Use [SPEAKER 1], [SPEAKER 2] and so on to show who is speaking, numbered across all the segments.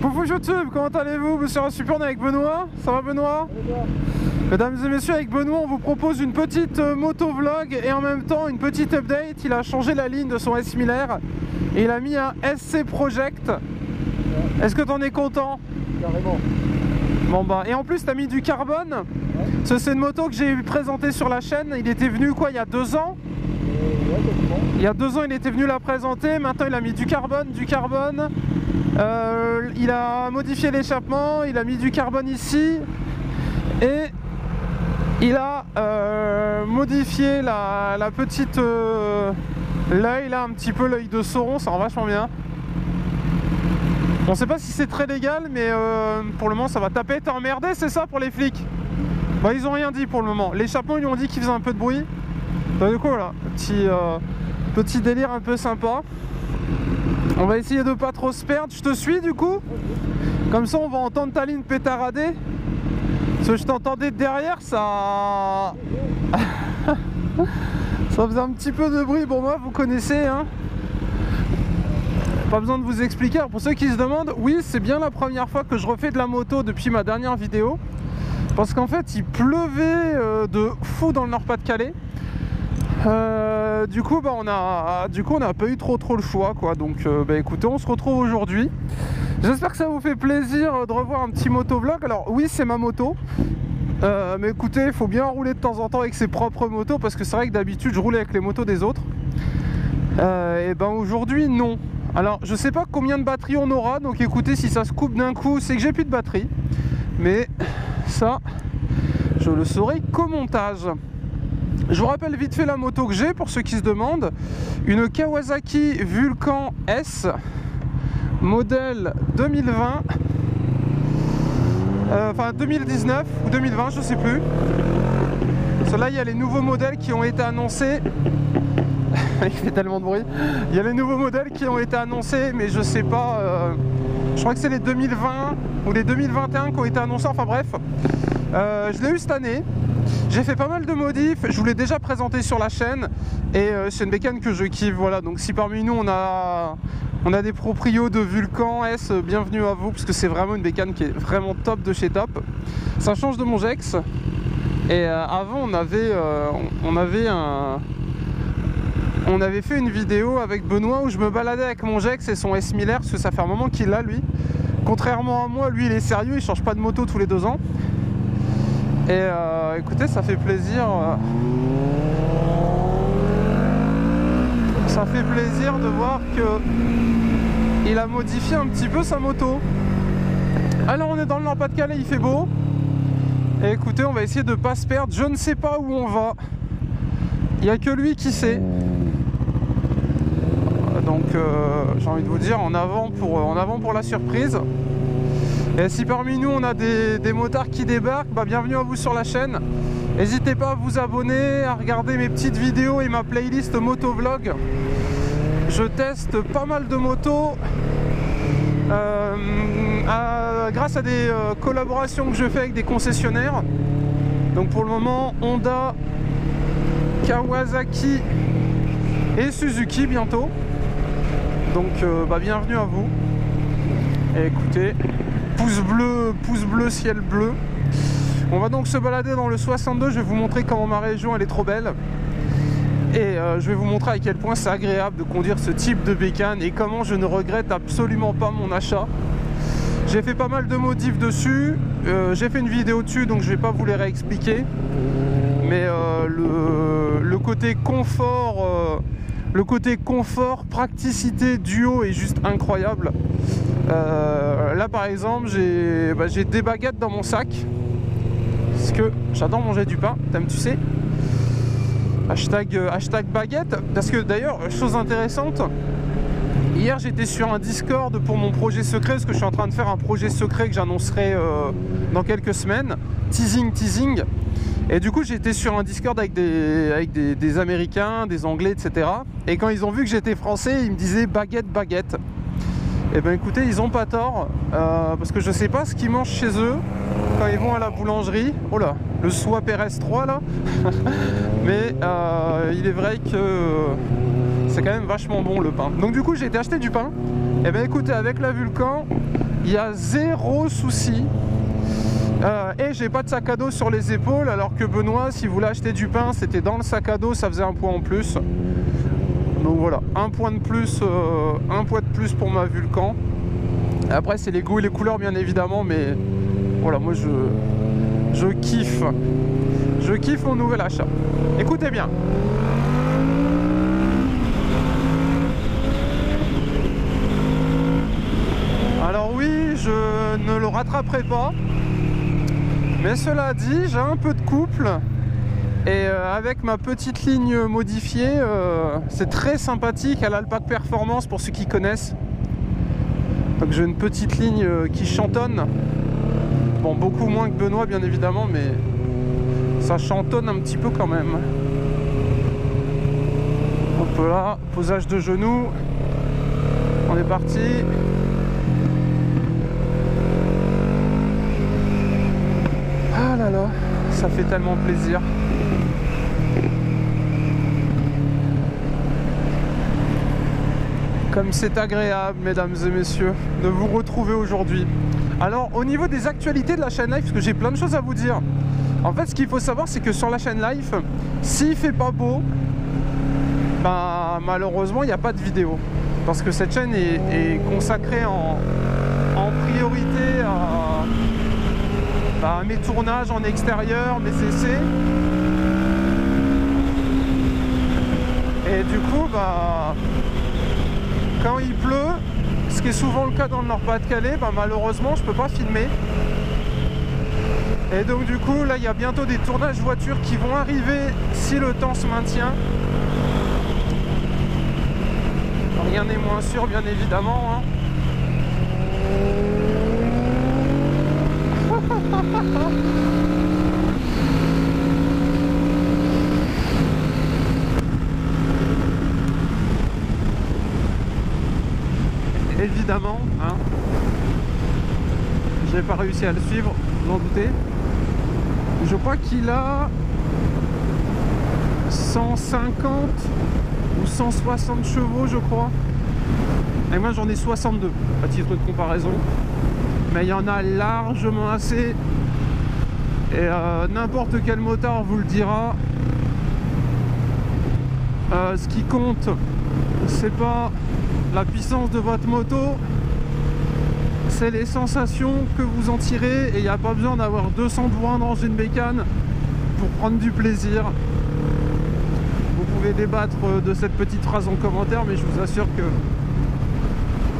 [SPEAKER 1] Coucou YouTube, comment allez-vous? Monsieur Super, on est avec Benoît. Ça va Benoît? Mesdames et messieurs, avec Benoît on vous propose une petite motovlog et en même temps une petite update. Il a changé la ligne de son S Miller et il a mis un SC Project. Est-ce que t'en es content?
[SPEAKER 2] Carrément.
[SPEAKER 1] Bon bah, et en plus t'as mis du carbone.
[SPEAKER 2] Ouais.
[SPEAKER 1] C'est une moto que j'ai présenté sur la chaîne. Il était venu quoi, il y a 2 ans?
[SPEAKER 2] Ouais,
[SPEAKER 1] il y a 2 ans il était venu la présenter. Maintenant il a mis du carbone. Il a modifié l'échappement, il a mis du carbone ici et il a modifié la petite l'œil là, un petit peu l'œil de Sauron, ça rend vachement bien. On sait pas si c'est très légal, mais pour le moment ça va taper. T'es emmerdé, c'est ça pour les flics? Bah ils ont rien dit pour le moment. L'échappement ils lui ont dit qu'il faisait un peu de bruit. Donc du coup voilà, petit délire un peu sympa. On va essayer de pas trop se perdre. Je te suis du coup. Comme ça on va entendre ta ligne pétarader. Parce que je t'entendais derrière, ça faisait un petit peu de bruit. Bon moi vous connaissez hein. Pas besoin de vous expliquer. Alors, pour ceux qui se demandent, oui c'est bien la première fois que je refais de la moto depuis ma dernière vidéo. Parce qu'en fait il pleuvait de fou dans le Nord-Pas-de-Calais. Du coup on n'a pas eu trop le choix quoi. Donc écoutez, on se retrouve aujourd'hui. J'espère que ça vous fait plaisir de revoir un petit motovlog. Alors oui c'est ma moto, mais écoutez, il faut bien rouler de temps en temps avec ses propres motos, parce que c'est vrai que d'habitude je roulais avec les motos des autres. Et aujourd'hui non. Alors je sais pas combien de batterie on aura, donc écoutez, si ça se coupe d'un coup c'est que j'ai plus de batterie. Mais ça je le saurai qu'au montage. Je vous rappelle vite fait la moto que j'ai pour ceux qui se demandent. Une Kawasaki Vulcan S modèle 2020, enfin 2019 ou 2020 je sais plus. Cela il y a les nouveaux modèles qui ont été annoncés. Il fait tellement de bruit. Il y a les nouveaux modèles qui ont été annoncés, mais je sais pas, je crois que c'est les 2020 ou les 2021 qui ont été annoncés, enfin bref. Je l'ai eu cette année. J'ai fait pas mal de modifs, je vous l'ai déjà présenté sur la chaîne et c'est une bécane que je kiffe, voilà. Donc si parmi nous on a des proprios de Vulcan S, bienvenue à vous, parce que c'est vraiment une bécane qui est vraiment top de chez top. Ça change de mon Gex. Et avant on avait fait une vidéo avec Benoît où je me baladais avec mon Gex et son S Miller, parce que ça fait un moment qu'il l'a lui. Contrairement à moi, lui il est sérieux, il change pas de moto tous les 2 ans. Et écoutez, ça fait plaisir. Ça fait plaisir de voir que il a modifié un petit peu sa moto. Alors on est dans le Nord-Pas-de-Calais, il fait beau. Et écoutez, on va essayer de pas se perdre. Je ne sais pas où on va. Il n'y a que lui qui sait. Donc j'ai envie de vous dire en avant pour la surprise. Et si parmi nous on a des motards qui débarquent, bienvenue à vous sur la chaîne. N'hésitez pas à vous abonner, à regarder mes petites vidéos et ma playlist motovlog. Je teste pas mal de motos grâce à des collaborations que je fais avec des concessionnaires. Donc pour le moment Honda, Kawasaki et Suzuki bientôt. Donc bienvenue à vous. Et écoutez, pouce bleu, ciel bleu. On va donc se balader dans le 62. Je vais vous montrer comment ma région elle est trop belle. Et je vais vous montrer à quel point c'est agréable de conduire ce type de bécane et comment je ne regrette absolument pas mon achat. J'ai fait pas mal de modifs dessus. J'ai fait une vidéo dessus, donc je vais pas vous les réexpliquer. Mais le côté confort, praticité, duo est juste incroyable. Là par exemple j'ai des baguettes dans mon sac parce que j'adore manger du pain, tu sais. Hashtag baguette. Parce que d'ailleurs, chose intéressante, hier j'étais sur un Discord pour mon projet secret, parce que je suis en train de faire un projet secret que j'annoncerai dans quelques semaines. Teasing. Et du coup j'étais sur un Discord avec des Américains, des Anglais, etc. Et quand ils ont vu que j'étais français, ils me disaient baguette. Et écoutez, ils ont pas tort, parce que je sais pas ce qu'ils mangent chez eux quand ils vont à la boulangerie. Oh là, le Swap RS3 là. Mais il est vrai que c'est quand même vachement bon le pain. Donc du coup j'ai été acheter du pain. Et écoutez, avec la Vulcan, il y a zéro souci. Et j'ai pas de sac à dos sur les épaules, alors que Benoît, s'il voulait acheter du pain, c'était dans le sac à dos, ça faisait un poids en plus. Donc voilà, un poids de plus pour ma Vulcan. Après c'est les goûts et les couleurs bien évidemment, mais voilà, moi je kiffe mon nouvel achat. Écoutez bien. Alors oui, je ne le rattraperai pas, mais cela dit, j'ai un peu de couple. Et avec ma petite ligne modifiée, c'est très sympathique à l'Alpac Performance pour ceux qui connaissent. Donc j'ai une petite ligne qui chantonne. Bon, beaucoup moins que Benoît bien évidemment, mais ça chantonne un petit peu quand même. Hop là, posage de genoux. On est parti. Ah là là, ça fait tellement plaisir. Comme c'est agréable, mesdames et messieurs, de vous retrouver aujourd'hui. Alors, au niveau des actualités de la chaîne Live, parce que j'ai plein de choses à vous dire. En fait, ce qu'il faut savoir, c'est que sur la chaîne Live, s'il fait pas beau, bah, malheureusement, il n'y a pas de vidéo. Parce que cette chaîne est consacrée en priorité à mes tournages en extérieur, mes essais. Et du coup, bah... quand il pleut, ce qui est souvent le cas dans le Nord-Pas-de-Calais, bah malheureusement je peux pas filmer. Et donc du coup là il y a bientôt des tournages voitures qui vont arriver si le temps se maintient. Rien n'est moins sûr bien évidemment, hein. Évidemment, hein. J'ai pas réussi à le suivre, vous en doutez. Je crois qu'il a 150 ou 160 chevaux, je crois. Et moi j'en ai 62 à titre de comparaison. Mais il y en a largement assez. Et n'importe quel motard vous le dira. Ce qui compte, c'est pas la puissance de votre moto, c'est les sensations que vous en tirez. Et il n'y a pas besoin d'avoir 200 de voix dans une bécane pour prendre du plaisir. Vous pouvez débattre de cette petite phrase en commentaire, mais je vous assure que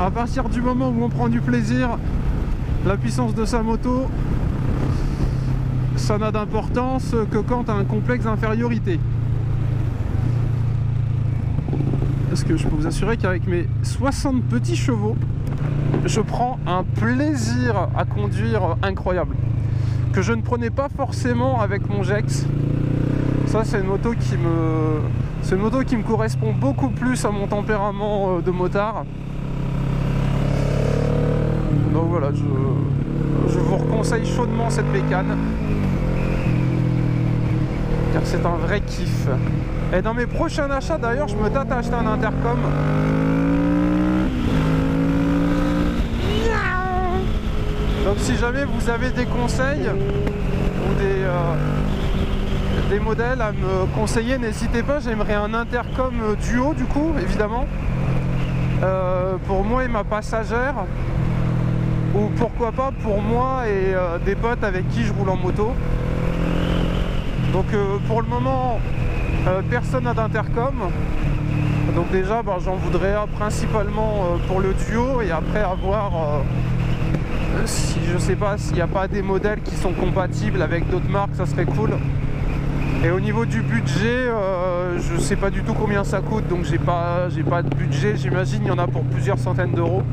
[SPEAKER 1] à partir du moment où on prend du plaisir, la puissance de sa moto, ça n'a d'importance que quand tu as un complexe d'infériorité. Parce que je peux vous assurer qu'avec mes 60 petits chevaux, je prends un plaisir à conduire incroyable, que je ne prenais pas forcément avec mon Gex. Ça c'est une moto qui me correspond beaucoup plus à mon tempérament de motard. Donc voilà, je vous reconseille chaudement cette bécane, car c'est un vrai kiff. Et dans mes prochains achats d'ailleurs, je me tâte à acheter un intercom. Donc si jamais vous avez des conseils ou des modèles à me conseiller, n'hésitez pas. J'aimerais un intercom duo du coup, évidemment, pour moi et ma passagère, ou pourquoi pas pour moi et des potes avec qui je roule en moto. Donc pour le moment, personne n'a d'intercom. Donc déjà j'en voudrais un principalement pour le duo, et après à voir si je sais pas s'il n'y a pas des modèles qui sont compatibles avec d'autres marques, ça serait cool. Et au niveau du budget, je sais pas du tout combien ça coûte, donc j'ai pas de budget. J'imagine il y en a pour plusieurs centaines d'euros.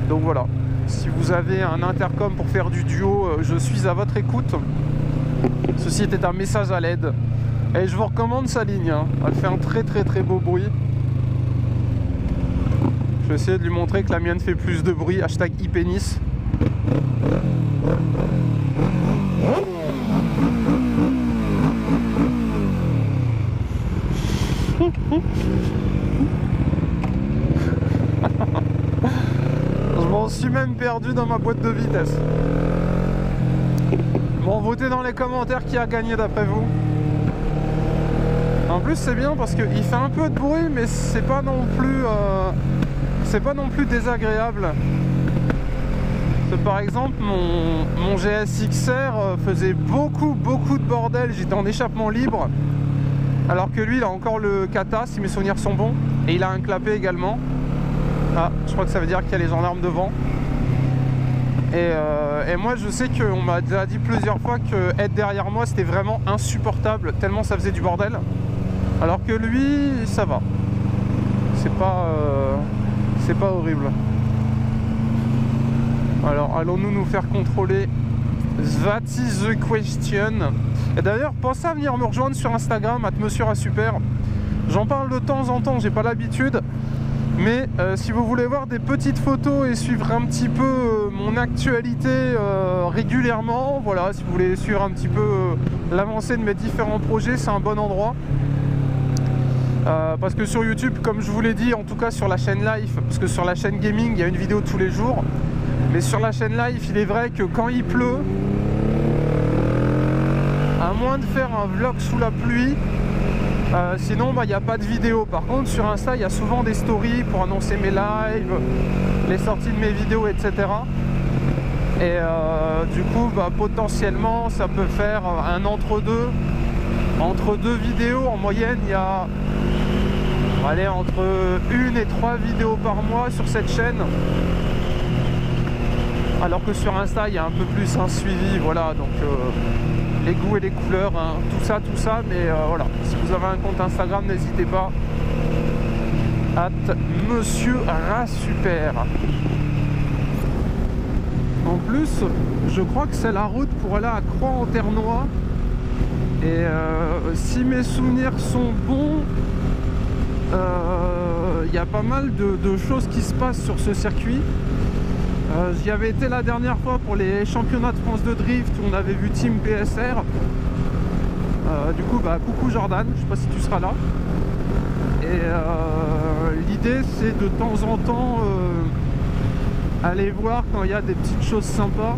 [SPEAKER 1] Donc voilà, si vous avez un intercom pour faire du duo, je suis à votre écoute. Ceci était un message à l'aide. Et je vous recommande sa ligne, hein. Elle fait un très beau bruit. Je vais essayer de lui montrer que la mienne fait plus de bruit. Hashtag #ipénis. Je m'en suis même perdu dans ma boîte de vitesse. Bon, votez dans les commentaires qui a gagné d'après vous. En plus c'est bien parce qu'il fait un peu de bruit, mais c'est pas non plus désagréable. Par exemple, mon GS XR faisait beaucoup de bordel, j'étais en échappement libre, alors que lui il a encore le kata si mes souvenirs sont bons, et il a un clapet également. Ah, je crois que ça veut dire qu'il y a les gendarmes devant. Et moi je sais qu'on m'a déjà dit plusieurs fois que être derrière moi c'était vraiment insupportable, tellement ça faisait du bordel, alors que lui ça va, c'est pas horrible. Alors allons-nous nous faire contrôler? That is the question. Et d'ailleurs pensez à venir me rejoindre sur Instagram @MonsieurASuper. J'en parle de temps en temps, j'ai pas l'habitude, mais si vous voulez voir des petites photos et suivre un petit peu mon actualité régulièrement, voilà, si vous voulez suivre un petit peu l'avancée de mes différents projets, c'est un bon endroit. Parce que sur YouTube, comme je vous l'ai dit, en tout cas sur la chaîne live, parce que sur la chaîne gaming il y a une vidéo tous les jours, mais sur la chaîne live il est vrai que quand il pleut, à moins de faire un vlog sous la pluie, sinon il n'y a pas de vidéo. Par contre sur Insta il y a souvent des stories pour annoncer mes lives, les sorties de mes vidéos, etc. Et du coup potentiellement ça peut faire un entre-deux. Entre deux vidéos en moyenne il y a entre 1 et 3 vidéos par mois sur cette chaîne, alors que sur Insta il y a un peu plus un suivi, voilà, donc les goûts et les couleurs, hein, tout ça, mais voilà, si vous avez un compte Instagram n'hésitez pas, @MonsieurASuper. En plus je crois que c'est la route pour aller à Croix-en-Ternois, et si mes souvenirs sont bons, y a pas mal de choses qui se passent sur ce circuit. J'y avais été la dernière fois pour les championnats de France de drift où on avait vu Team PSR. Du coup coucou Jordan, je sais pas si tu seras là. Et l'idée c'est de temps en temps aller voir quand il y a des petites choses sympas.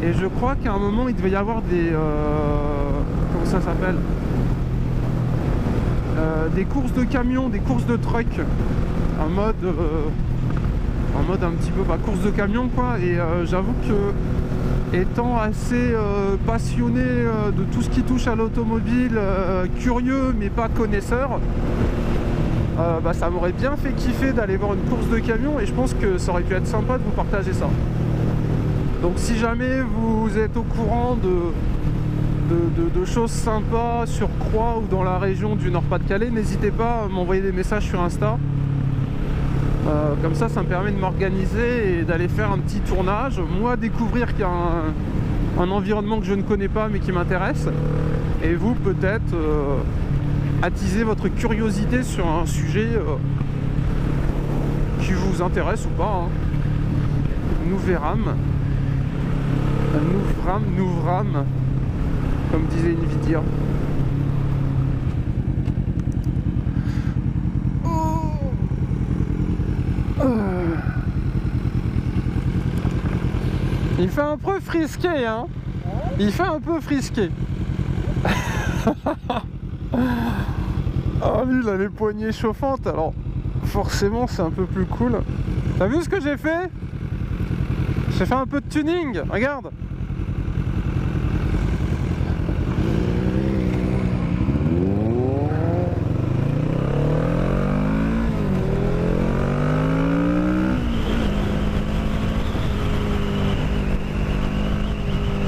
[SPEAKER 1] Et je crois qu'à un moment il devait y avoir des comment ça s'appelle, des courses de camions, des courses de truck, en mode un petit peu course de camion quoi. Et j'avoue que étant assez passionné de tout ce qui touche à l'automobile, curieux mais pas connaisseur, ça m'aurait bien fait kiffer d'aller voir une course de camion, et je pense que ça aurait pu être sympa de vous partager ça. Donc si jamais vous êtes au courant de choses sympas sur Croix ou dans la région du Nord-Pas-de-Calais, n'hésitez pas à m'envoyer des messages sur Insta. Comme ça me permet de m'organiser et d'aller faire un petit tournage, moi découvrir qu'il y a un environnement que je ne connais pas mais qui m'intéresse, et vous peut-être attiser votre curiosité sur un sujet qui vous intéresse ou pas, hein. Nous verrons. Nous verrons, comme disait Nvidia. Il fait un peu frisqué, hein. Il fait un peu frisqué. Ah, lui, il a les poignées chauffantes, alors forcément c'est un peu plus cool. T'as vu ce que j'ai fait? J'ai fait un peu de tuning, regarde.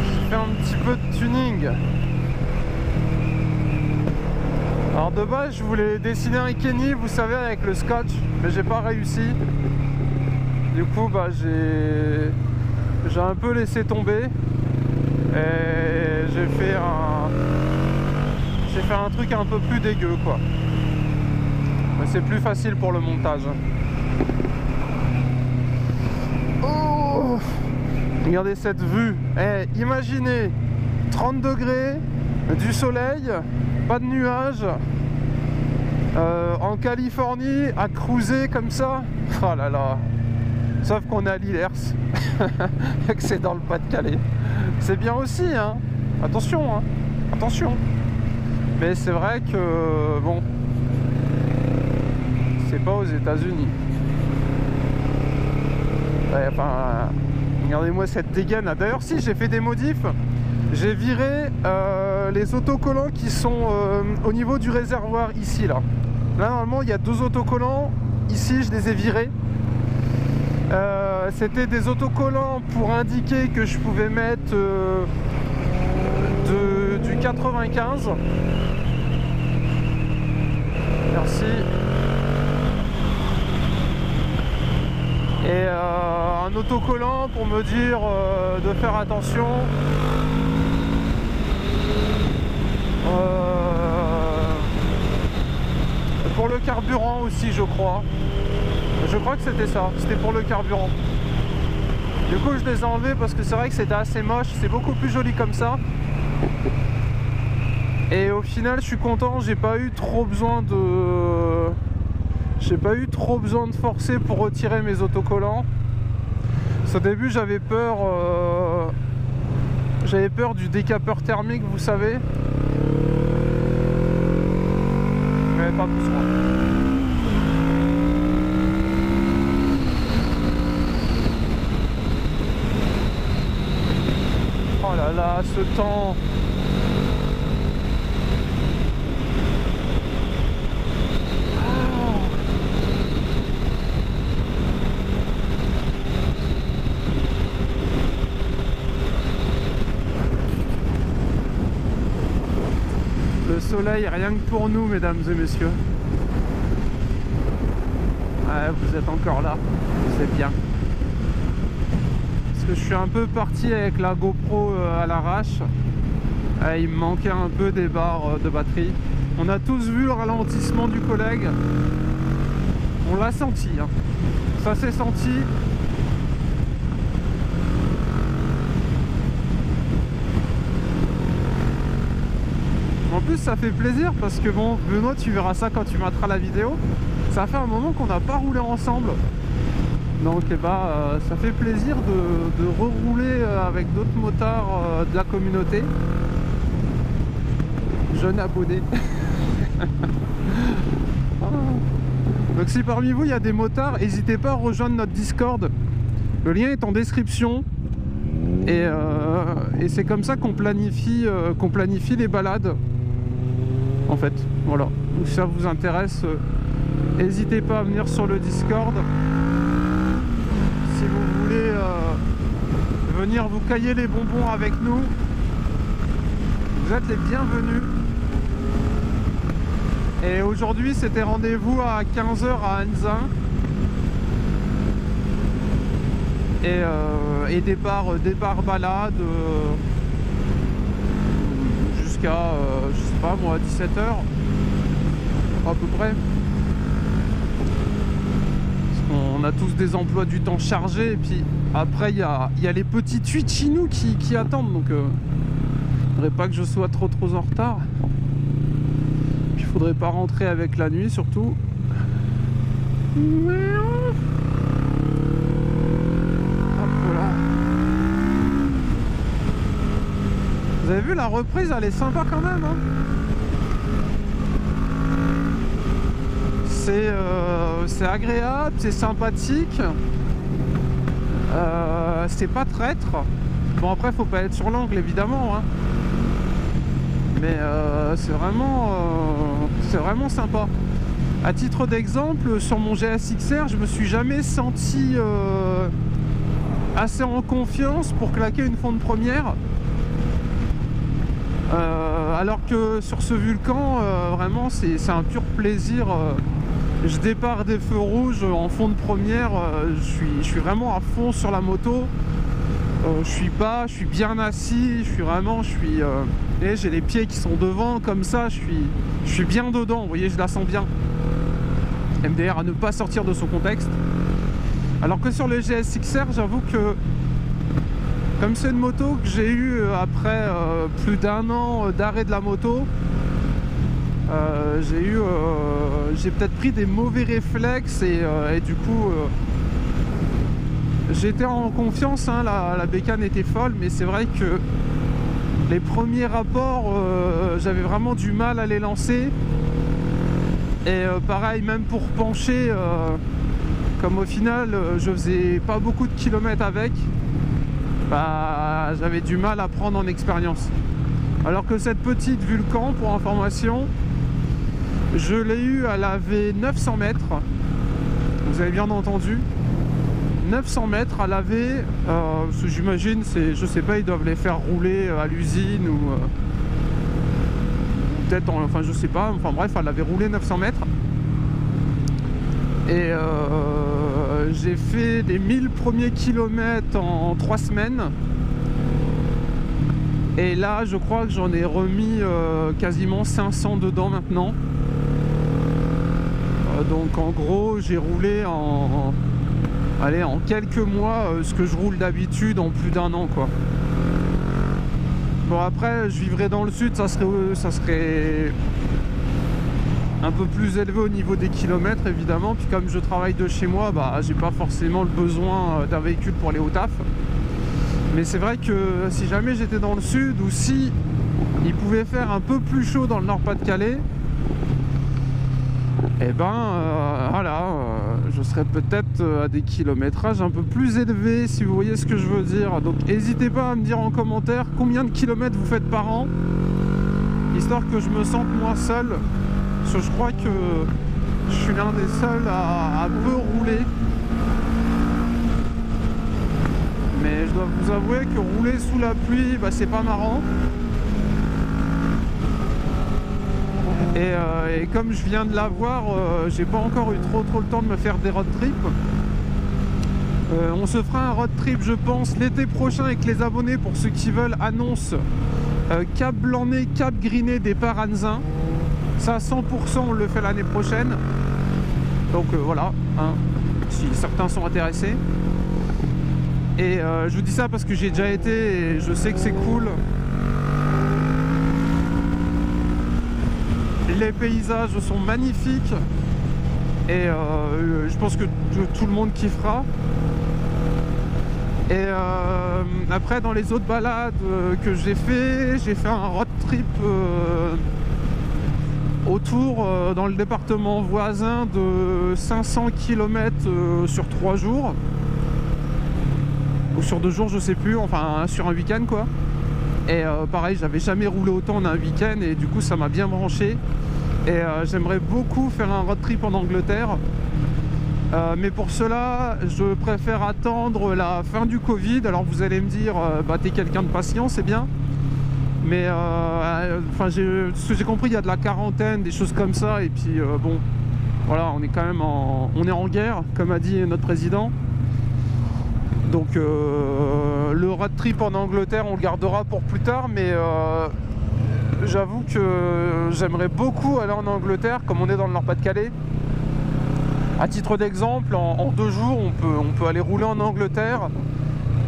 [SPEAKER 1] J'ai fait un petit peu de tuning. Alors de base je voulais dessiner un Kenny, vous savez, avec le scotch, mais j'ai pas réussi. Du coup j'ai un peu laissé tomber et j'ai fait un truc un peu plus dégueu quoi. Mais c'est plus facile pour le montage. Oh, regardez cette vue. Imaginez 30 degrés, du soleil, pas de nuages, en Californie, à cruiser comme ça. Oh là là. Sauf qu'on est à Lillers et que c'est dans le Pas-de-Calais. C'est bien aussi, hein. Attention, hein. Attention. Mais c'est vrai que, bon, c'est pas aux États-Unis. Ouais, enfin, regardez-moi cette dégaine là. D'ailleurs, si, j'ai fait des modifs. J'ai viré les autocollants qui sont au niveau du réservoir ici, là. Là, normalement, il y a 2 autocollants. Ici, je les ai virés. C'était des autocollants pour indiquer que je pouvais mettre du 95. Merci. Et un autocollant pour me dire de faire attention. Pour le carburant aussi, je crois. Je crois que c'était ça, c'était pour le carburant. Du coup, je les ai enlevés parce que c'est vrai que c'était assez moche. C'est beaucoup plus joli comme ça. Et au final, je suis content. J'ai pas eu trop besoin de forcer pour retirer mes autocollants. Au début, j'avais peur du décapeur thermique, vous savez. Mais pas besoin. Oh là là, ce temps. Le soleil, rien que pour nous, mesdames et messieurs. Ouais, vous êtes encore là, c'est bien. Parce que je suis un peu parti avec la GoPro à l'arrache. Il me manquait un peu des barres de batterie. On a tous vu le ralentissement du collègue. On l'a senti, hein. Ça s'est senti. En plus, ça fait plaisir parce que bon, Benoît, tu verras ça quand tu mettras la vidéo. Ça fait un moment qu'on n'a pas roulé ensemble. Donc eh ben, ça fait plaisir de rerouler avec d'autres motards de la communauté. Jeune abonné. Donc si parmi vous il y a des motards, n'hésitez pas à rejoindre notre Discord. Le lien est en description. Et c'est comme ça qu'on planifie les balades. En fait, voilà. Donc si ça vous intéresse, n'hésitez pas à venir sur le Discord. Si vous voulez venir vous cailler les bonbons avec nous, vous êtes les bienvenus. Et aujourd'hui, c'était rendez-vous à 15 h à Anzin. Et départ balade jusqu'à, je sais pas moi, 17 h à peu près. On a tous des emplois du temps chargés et puis après il y a les petites fuites chez nous qui attendent, donc faudrait pas que je sois trop en retard. Puis faudrait pas rentrer avec la nuit surtout. Hop là. Vous avez vu, la reprise elle est sympa quand même, hein. C'est agréable, c'est sympathique, c'est pas traître. Bon après faut pas être sur l'angle évidemment, hein. Mais c'est vraiment sympa. À titre d'exemple, sur mon GS XR, je me suis jamais senti assez en confiance pour claquer une fente première. Alors que sur ce Vulcan, vraiment c'est un pur plaisir. Je départ des feux rouges en fond de première, je suis vraiment à fond sur la moto. Je suis bas, je suis bien assis, et j'ai les pieds qui sont devant comme ça, je suis bien dedans, vous voyez, je la sens bien. MDR à ne pas sortir de son contexte. Alors que sur le GS XR, j'avoue que comme c'est une moto que j'ai eue après plus d'1 an d'arrêt de la moto, j'ai peut-être pris des mauvais réflexes et du coup j'étais en confiance, hein, la bécane était folle, mais c'est vrai que les premiers rapports, j'avais vraiment du mal à les lancer. Et pareil, même pour pencher, comme au final je faisais pas beaucoup de kilomètres avec, bah, j'avais du mal à prendre en expérience. Alors que cette petite Vulcan, pour information, je l'ai eu à laver 900 mètres. Vous avez bien entendu, 900 mètres à laver, j'imagine, je sais pas, ils doivent les faire rouler à l'usine ou peut-être, enfin je sais pas, enfin bref, elle avait roulé 900 mètres. Et j'ai fait les 1000 premiers kilomètres en 3 semaines. Et là, je crois que j'en ai remis quasiment 500 dedans maintenant. Donc en gros, j'ai roulé en quelques mois ce que je roule d'habitude en plus d'un an, quoi. Bon, après, je vivrais dans le sud, ça serait un peu plus élevé au niveau des kilomètres, évidemment. Puis comme je travaille de chez moi, bah, j'ai pas forcément le besoin d'un véhicule pour aller au taf. Mais c'est vrai que si jamais j'étais dans le sud, ou si il pouvait faire un peu plus chaud dans le Nord-Pas-de-Calais, et ben voilà, je serais peut-être à des kilométrages un peu plus élevés, si vous voyez ce que je veux dire. Donc n'hésitez pas à me dire en commentaire combien de kilomètres vous faites par an, histoire que je me sente moins seul, parce que je crois que je suis l'un des seuls à peu rouler. Mais je dois vous avouer que rouler sous la pluie, bah, c'est pas marrant. Et comme je viens de l'avoir, j'ai pas encore eu trop le temps de me faire des road trips. On se fera un road trip, je pense, l'été prochain avec les abonnés. Pour ceux qui veulent, annonce Cap Blanc-Nez, Cap Griné, départ Anzin. Ça, 100%, on le fait l'année prochaine. Donc voilà, hein, si certains sont intéressés. Et je vous dis ça parce que j'ai déjà été et je sais que c'est cool. Les paysages sont magnifiques et je pense que tout le monde kiffera. Et après, dans les autres balades que j'ai fait un road trip autour dans le département voisin de 500 km sur 3 jours ou sur 2 jours, je sais plus, enfin sur un week-end quoi. Et pareil, j'avais jamais roulé autant en un week-end et du coup ça m'a bien branché. Et j'aimerais beaucoup faire un road trip en Angleterre, mais pour cela je préfère attendre la fin du Covid. Alors vous allez me dire bah t'es quelqu'un de patient, c'est bien, mais enfin ce que j'ai compris, il y a de la quarantaine, des choses comme ça, et puis bon voilà, on est quand même on est en guerre, comme a dit notre président. Donc le road trip en Angleterre on le gardera pour plus tard, mais j'avoue que j'aimerais beaucoup aller en Angleterre, comme on est dans le Nord-Pas-de-Calais. À titre d'exemple, en 2 jours, on peut aller rouler en Angleterre,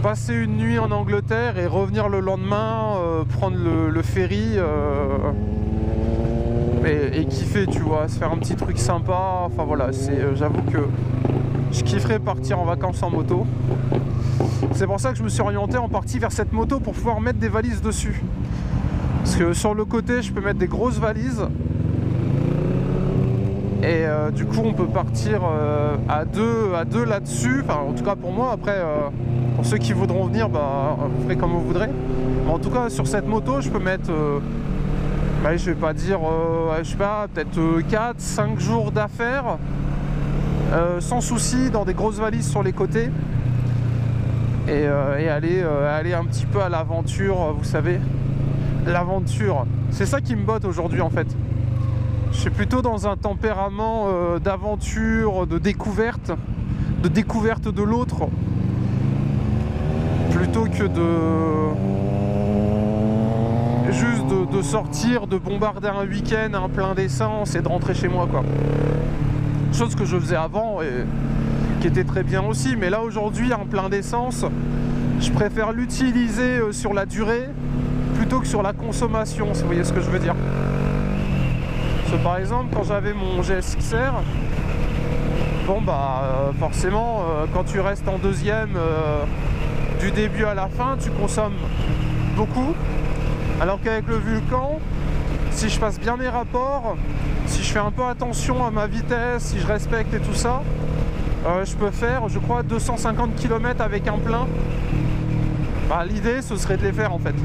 [SPEAKER 1] passer une nuit en Angleterre et revenir le lendemain, prendre le ferry et kiffer, tu vois, se faire un petit truc sympa. Enfin voilà, j'avoue que je kifferais partir en vacances en moto. C'est pour ça que je me suis orienté en partie vers cette moto pour pouvoir mettre des valises dessus. Parce que sur le côté, je peux mettre des grosses valises. Et du coup, on peut partir à deux là-dessus. Enfin, en tout cas pour moi. Après, pour ceux qui voudront venir, bah, vous ferez comme vous voudrez. Mais en tout cas, sur cette moto, je peux mettre, bah, je vais pas dire, je sais pas, peut-être 4-5 jours d'affaires. Sans souci, dans des grosses valises sur les côtés. Et aller un petit peu à l'aventure, vous savez. L'aventure, c'est ça qui me botte aujourd'hui en fait. Je suis plutôt dans un tempérament d'aventure, de découverte de l'autre, plutôt que juste de sortir, de bombarder un week-end, un plein d'essence et de rentrer chez moi quoi. Chose que je faisais avant et qui était très bien aussi, mais là aujourd'hui un plein d'essence, je préfère l'utiliser sur la durée plutôt que sur la consommation, si vous voyez ce que je veux dire. Parce que par exemple, quand j'avais mon GSXR, bon bah forcément quand tu restes en deuxième du début à la fin, tu consommes beaucoup, alors qu'avec le Vulcan, si je passe bien mes rapports, si je fais un peu attention à ma vitesse, si je respecte et tout ça, je peux faire, je crois, 250 km avec un plein. Bah, l'idée, ce serait de les faire en fait.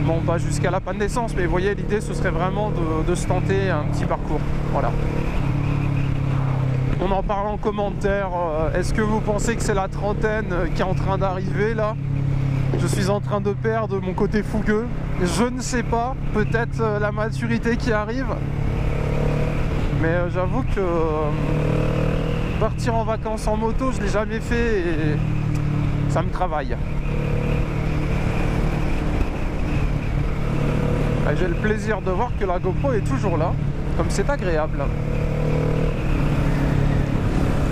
[SPEAKER 1] Bon, pas jusqu'à la panne d'essence, mais vous voyez, l'idée, ce serait vraiment de se tenter un petit parcours. Voilà. On en parle en commentaire. Est-ce que vous pensez que c'est la trentaine qui est en train d'arriver là? Je suis en train de perdre mon côté fougueux. Je ne sais pas. Peut-être la maturité qui arrive. Mais j'avoue que partir en vacances en moto, je ne l'ai jamais fait et ça me travaille. J'ai le plaisir de voir que la GoPro est toujours là. Comme c'est agréable.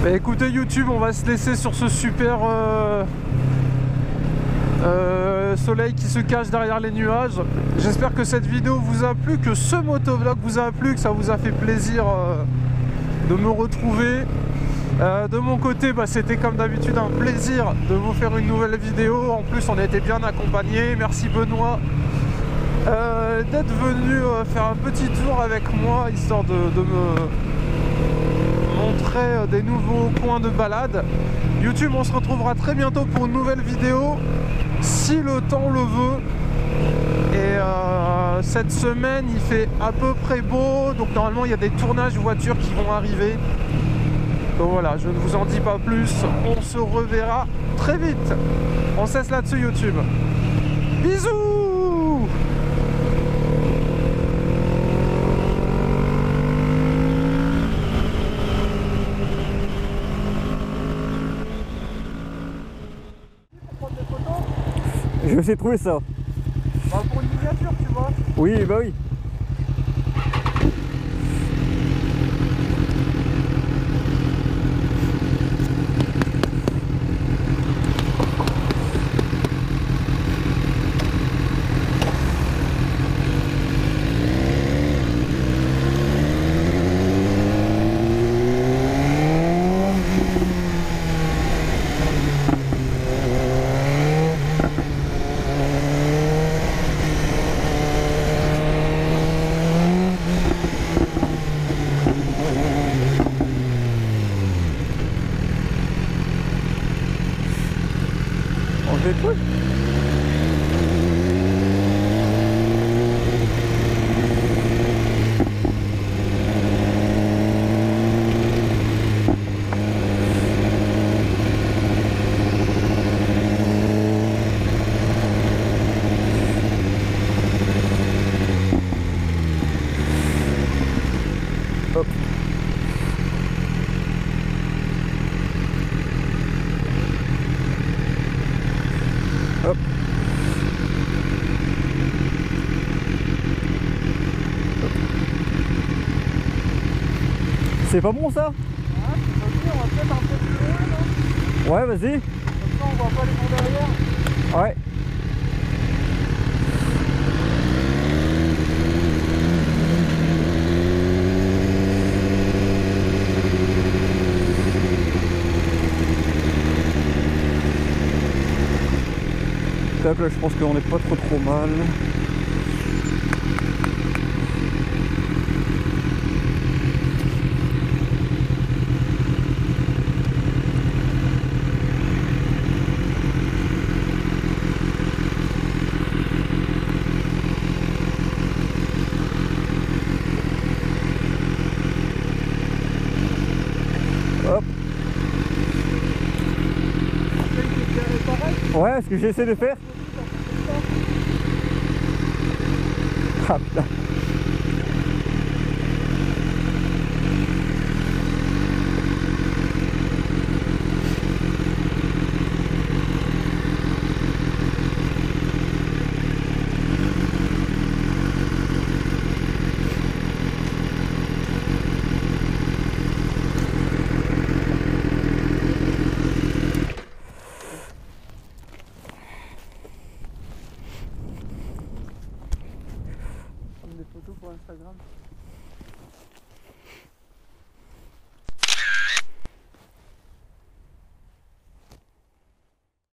[SPEAKER 1] Bah écoutez YouTube, on va se laisser sur ce super soleil qui se cache derrière les nuages. J'espère que cette vidéo vous a plu, que ce motovlog vous a plu, que ça vous a fait plaisir de me retrouver. De mon côté, bah, c'était comme d'habitude un plaisir de vous faire une nouvelle vidéo. En plus, on a été bien accompagnés. Merci Benoît d'être venu faire un petit tour avec moi, histoire de me montrer des nouveaux coins de balade. YouTube, on se retrouvera très bientôt pour une nouvelle vidéo, si le temps le veut. Et cette semaine, il fait à peu près beau, donc normalement, il y a des tournages voitures qui vont arriver. Donc voilà, je ne vous en dis pas plus. On se reverra très vite. On cesse là-dessus YouTube. Bisous!
[SPEAKER 2] Je sais trouver ça.
[SPEAKER 1] Bah pour une miniature, tu vois.
[SPEAKER 2] Oui, bah oui. Des trucs. Hop. Hop. C'est pas bon ça?
[SPEAKER 1] Ah, on va peut-être un peu plus loin, non?
[SPEAKER 2] Ouais, vas-y.
[SPEAKER 1] Comme ça, on voit pas les gens derrière.
[SPEAKER 2] Ouais. Tac, là, je pense qu'on n'est pas trop mal. Hop. Ouais, ce que j'essaie de faire. Ah putain.
[SPEAKER 1] Des photos pour Instagram.